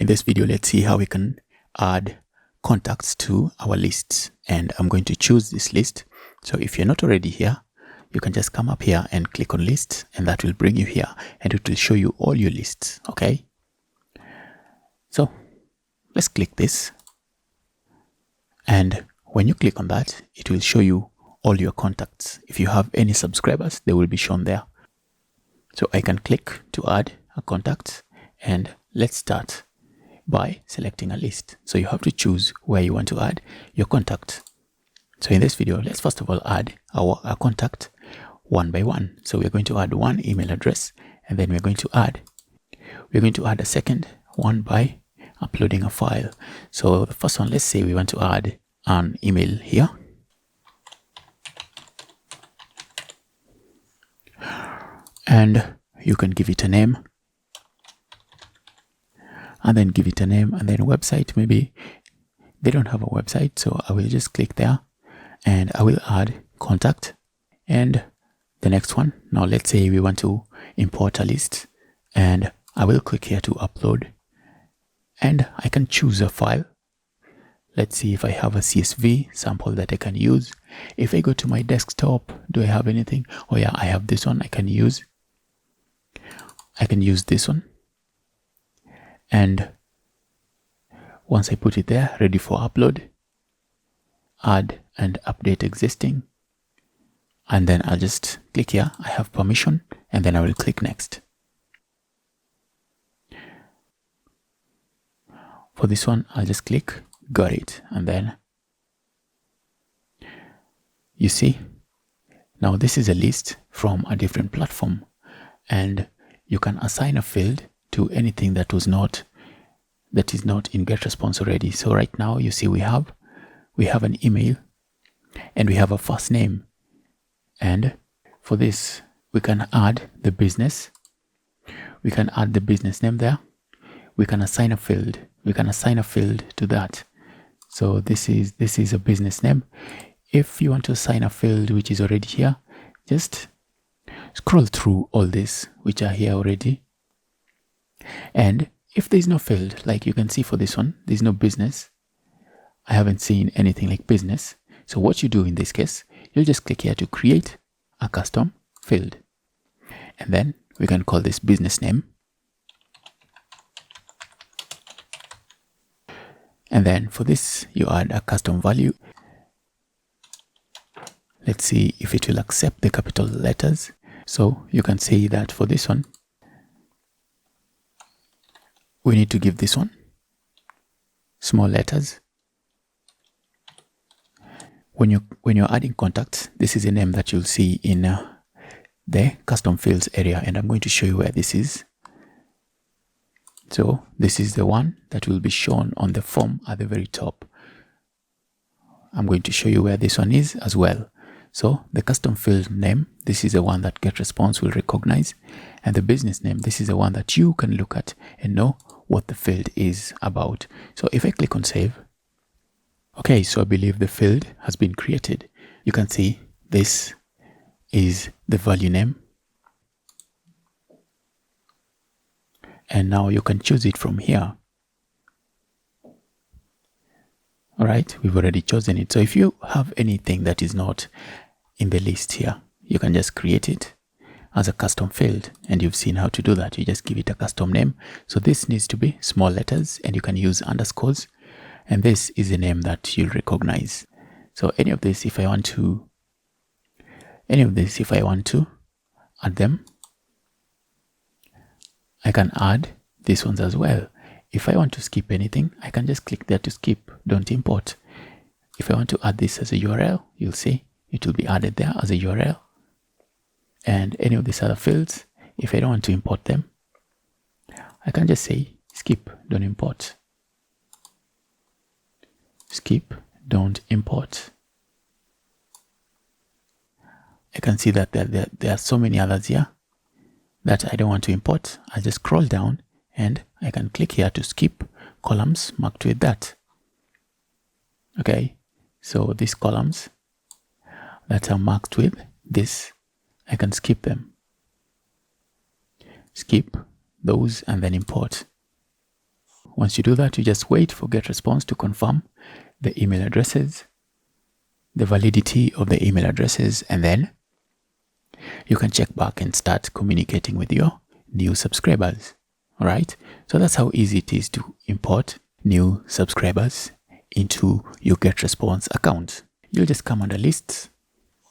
In this video, let's see how we can add contacts to our lists. And I'm going to choose this list. So if you're not already here, you can just come up here and click on lists, and that will bring you here and it will show you all your lists. Okay. So let's click this. And when you click on that, it will show you all your contacts. If you have any subscribers, they will be shown there. So I can click to add a contact, and let's start by selecting a list. So you have to choose where you want to add your contact. So in this video, let's first of all add our contact one by one. So we're going to add one email address, and then we're going to add a second one by uploading a file. So the first one, let's say we want to add an email here. And you can give it a name, and then give it a name, and then a website. Maybe they don't have a website, so I will just click there and I will add contact. And the next one, now let's say we want to import a list, and I will click here to upload, and I can choose a file. Let's see if I have a CSV sample that I can use. If I go to my desktop, do I have anything? Oh yeah, I have this one I can use. I can use this one. And once I put it there, ready for upload, add and update existing. And then I'll just click here, I have permission, and then I will click next. For this one, I'll just click, got it. And then you see, now this is a list from a different platform, and you can assign a field to anything that is not in Getresponse already. So right now you see we have an email and we have a first name, and for this we can add the business. We can add the business name there. We can assign a field. We can assign a field to that. So this is a business name. If you want to assign a field which is already here, just scroll through all this which are here already. And if there's no field, like you can see for this one, there's no business. I haven't seen anything like business. So what you do in this case, you'll just click here to create a custom field. And then we can call this business name. And then for this, you add a custom value. Let's see if it will accept the capital letters. So you can say that for this one, we need to give this one small letters. When you're adding contacts, this is a name that you'll see in the custom fields area, and I'm going to show you where this is. So this is the one that will be shown on the form at the very top. I'm going to show you where this one is as well. So the custom field name, this is the one that Getresponse will recognize, and the business name, this is the one that you can look at and know what the field is about. So if I click on save, okay, so I believe the field has been created. You can see this is the value name, and now you can choose it from here. All right, we've already chosen it. So if you have anything that is not in the list here, you can just create it as a custom field, and you've seen how to do that. You just give it a custom name. So this needs to be small letters, and you can use underscores, and this is a name that you'll recognize. So any of this, if I want to add them, I can add these ones as well. If I want to skip anything, I can just click there to skip, don't import. If I want to add this as a URL, you'll see it will be added there as a URL. And any of these other fields, if I don't want to import them, I can just say skip, don't import. Skip, don't import. I can see that there are so many others here that I don't want to import. I'll just scroll down and I can click here to skip columns marked with that. Okay, so these columns that are marked with this, I can skip them. Skip those and then import. once you do that, you just wait for Getresponse to confirm the email addresses, the validity of the email addresses, and then you can check back and start communicating with your new subscribers. All right, so that's how easy it is to import new subscribers into your Getresponse account. You'll just come under lists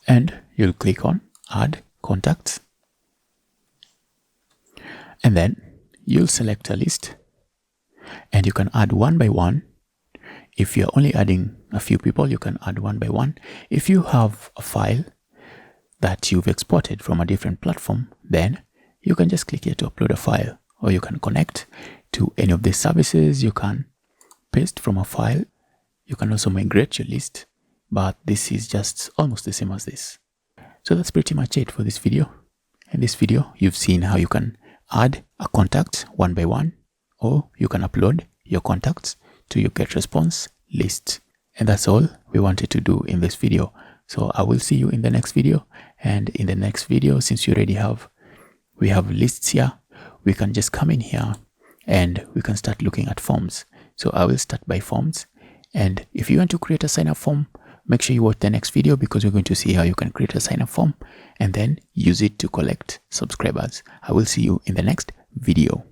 and you'll click on add contacts, and then you'll select a list and you can add one by one. If you're only adding a few people, you can add one by one. If you have a file that you've exported from a different platform, then you can just click here to upload a file, or you can connect to any of these services. You can paste from a file. You can also migrate your list, but this is just almost the same as this. So that's pretty much it for this video. In this video, you've seen how you can add a contact one by one, or you can upload your contacts to your Getresponse list. And that's all we wanted to do in this video. So I will see you in the next video. And in the next video, since we have lists here, we can just come in here and we can start looking at forms. So I will start by forms. And if you want to create a sign-up form, make sure you watch the next video, because we're going to see how you can create a sign-up form and then use it to collect subscribers. I will see you in the next video.